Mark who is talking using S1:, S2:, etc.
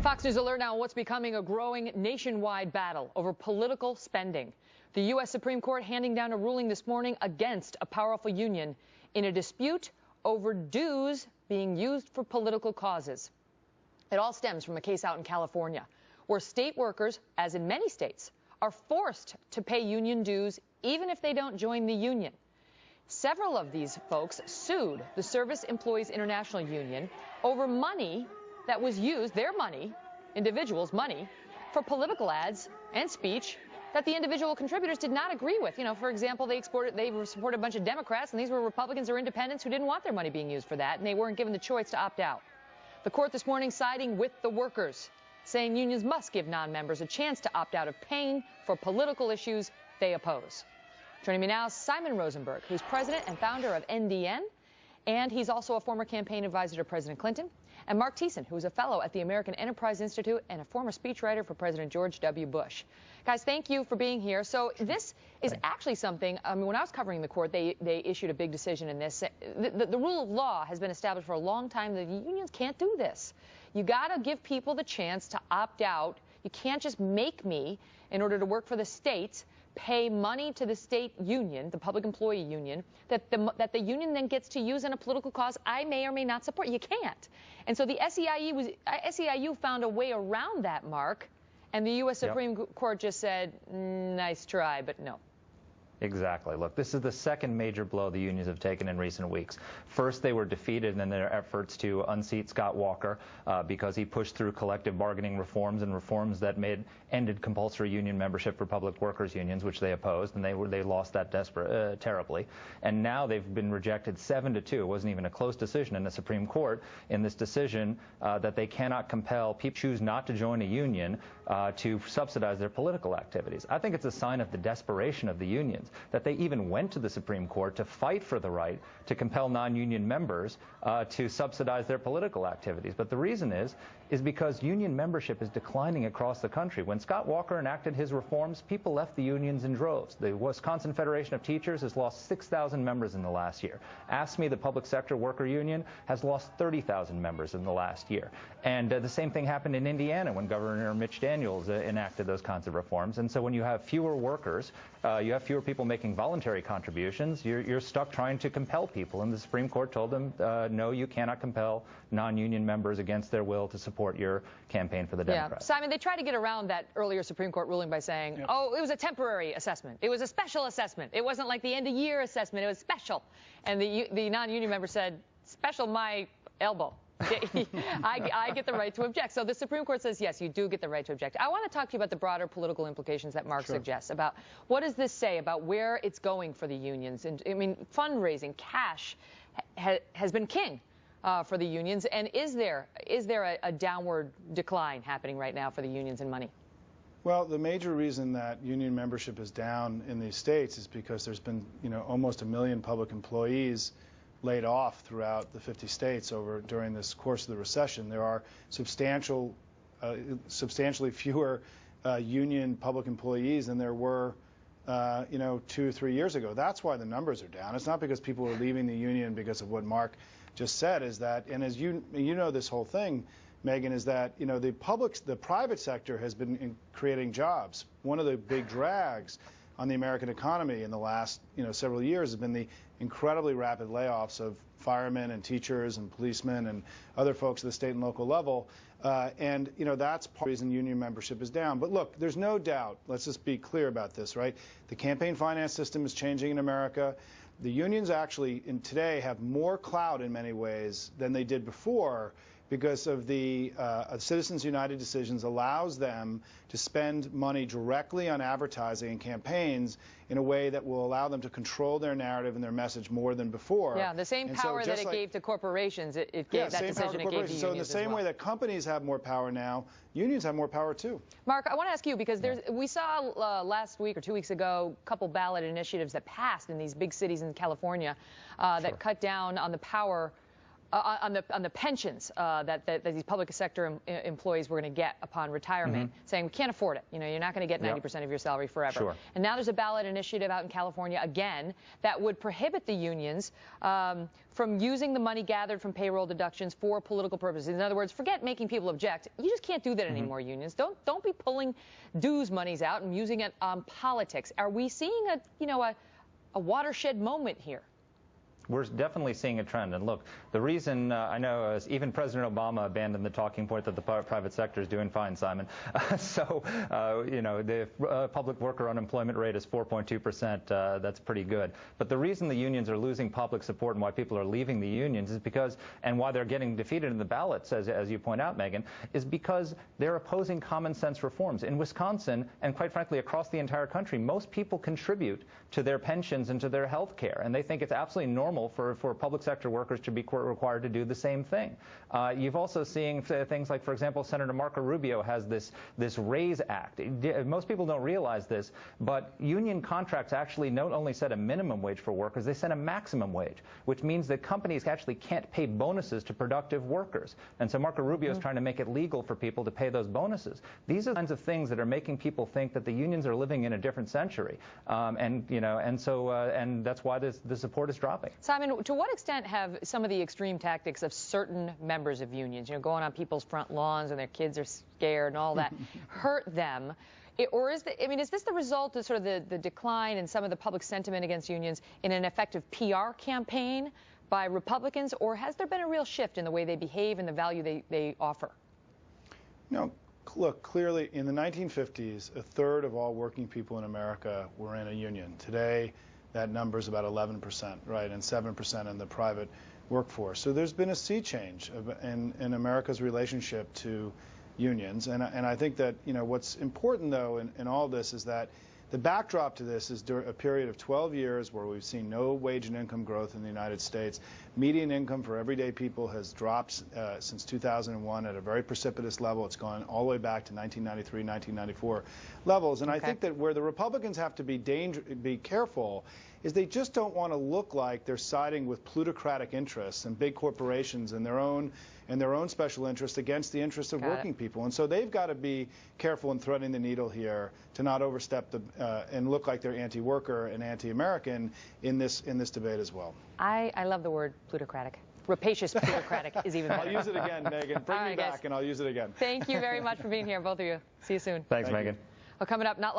S1: Fox News alert now on what's becoming a growing nationwide battle over political spending. The U.S. Supreme Court handing down a ruling this morning against a powerful union in a dispute over dues being used for political causes. It all stems from a case out in California, where state workers, as in many states, are forced to pay union dues even if they don't join the union. Several of these folks sued the Service Employees International Union over money that was used, their money, individuals' money, for political ads and speech that the individual contributors did not agree with. You know, for example, they supported a bunch of Democrats, and these were Republicans or independents who didn't want their money being used for that, and they weren't given the choice to opt out. The court this morning siding with the workers, saying unions must give non-members a chance to opt out of paying for political issues they oppose. Joining me now is Simon Rosenberg, who's president and founder of NDN, and he's also a former campaign advisor to President Clinton, and Mark Thiessen, who's a fellow at the American Enterprise Institute and a former speechwriter for President George W. Bush. Guys, thank you for being here. So this is actually something, I mean, when I was covering the court, they issued a big decision in this. The rule of law has been established for a long time that unions can't do this. You got to give people the chance to opt out. You can't just make me, in order to work for the state, pay money to the state union, the public employee union, that the union then gets to use in a political cause I may or may not support. You can't. And so the SEIU found a way around that, Mark, and the U.S. Supreme Court just said, nice try, but no.
S2: Exactly. Look, this is the second major blow the unions have taken in recent weeks. First, they were defeated in their efforts to unseat Scott Walker because he pushed through collective bargaining reforms and reforms that ended compulsory union membership for public workers unions, which they opposed, and they lost that terribly. And now they've been rejected 7-2. It wasn't even a close decision in the Supreme Court in this decision that they cannot compel people who choose not to join a union to subsidize their political activities. I think it's a sign of the desperation of the unions that they even went to the Supreme Court to fight for the right to compel non-union members to subsidize their political activities. But the reason is because union membership is declining across the country. When Scott Walker enacted his reforms, people left the unions in droves. The Wisconsin Federation of Teachers has lost 6,000 members in the last year. AFSCME, the public sector worker union, has lost 30,000 members in the last year. And the same thing happened in Indiana when Governor Mitch Daniels enacted those kinds of reforms. And so when you have fewer workers, you have fewer people making voluntary contributions, you're stuck trying to compel people. And the Supreme Court told them, no, you cannot compel non-union members against their will to support your campaign for the Democrats.
S1: Simon, they tried to get around that earlier Supreme Court ruling by saying, oh, it was a temporary assessment. It was a special assessment. It wasn't like the end-of-year assessment. It was special. And the non-union member said, special my elbow. I get the right to object. So the Supreme Court says, yes, you do get the right to object. I want to talk to you about the broader political implications that Mark suggests about what does this say about where it's going for the unions. And I mean, fundraising, cash has been king for the unions. And is there a downward decline happening right now for the unions in money?
S3: Well, the major reason that union membership is down in these states is because there's been, almost 1 million public employees laid off throughout the 50 states during this course of the recession. There are substantially fewer union public employees than there were 2 or 3 years ago. That's why the numbers are down. It's not because people are leaving the union because of what Mark just said, is that, and as you know this whole thing, Megan, is that the private sector has been creating jobs. One of the big drags on the American economy in the last several years has been the incredibly rapid layoffs of firemen and teachers and policemen and other folks at the state and local level. And that's part of the reason union membership is down. But look, there's no doubt, let's just be clear about this, right? The campaign finance system is changing in America. The unions actually today have more clout in many ways than they did before, because of the Citizens United decisions allows them to spend money directly on advertising and campaigns in a way that will allow them to control their narrative and their message more than before.
S1: Yeah, the same power that it gave to corporations, it gave that decision it gave to unions.
S3: So in the same way that companies have more power now, unions have more power too.
S1: Mark, I want to ask you, because we saw last week or 2 weeks ago a couple ballot initiatives that passed in these big cities in California that cut down on the power on the pensions that these public sector employees were going to get upon retirement, saying we can't afford it. You know, you're not going to get 90% of your salary forever.
S2: Sure.
S1: And now there's a ballot initiative out in California again that would prohibit the unions from using the money gathered from payroll deductions for political purposes. In other words, forget making people object. You just can't do that anymore, unions. Don't be pulling dues monies out and using it on politics. Are we seeing a watershed moment here?
S2: We're definitely seeing a trend. And look, the reason I know even President Obama abandoned the talking point that the private sector is doing fine, Simon. You know, the public worker unemployment rate is 4.2%. That's pretty good. But the reason the unions are losing public support and why people are leaving the unions is because, and why they're getting defeated in the ballots, as you point out, Megan, is because they're opposing common sense reforms. In Wisconsin, and quite frankly across the entire country, most people contribute to their pensions and to their health care, and they think it's absolutely normal for public sector workers to be required to do the same thing. You've also seen things like, for example, Senator Marco Rubio has this RAISE Act. Most people don't realize this, but union contracts actually not only set a minimum wage for workers, they set a maximum wage, which means that companies actually can't pay bonuses to productive workers. And so Marco Rubio is trying to make it legal for people to pay those bonuses. These are the kinds of things that are making people think that the unions are living in a different century, and that's why the support is dropping.
S1: Simon, to what extent have some of the extreme tactics of certain members of unions, going on people's front lawns and their kids are scared and all that, hurt them? Or is this the result of sort of the decline in some of the public sentiment against unions in an effective PR campaign by Republicans, or has there been a real shift in the way they behave and the value they offer?
S3: No. Look, clearly in the 1950s, a third of all working people in America were in a union. Today, that number is about 11%, right, and 7% in the private workforce. So there's been a sea change in America's relationship to unions, and I think that what's important though in all this is that the backdrop to this is a period of 12 years where we've seen no wage and income growth in the United States. Median income for everyday people has dropped since 2001 at a very precipitous level. It's gone all the way back to 1993, 1994 levels. And I think that where the Republicans have to be careful is they just don't want to look like they're siding with plutocratic interests and big corporations and their own special interests against the interests of working people. And so they've got to be careful in threading the needle here to not overstep and look like they're anti-worker and anti-American in this debate as well.
S1: I love the word plutocratic. Rapacious plutocratic is even better.
S3: I'll use it again, Megan. Bring me back and I'll use it again.
S1: Thank you very much for being here, both of you. See you soon.
S2: Thanks, Megan.
S1: Well, coming up not long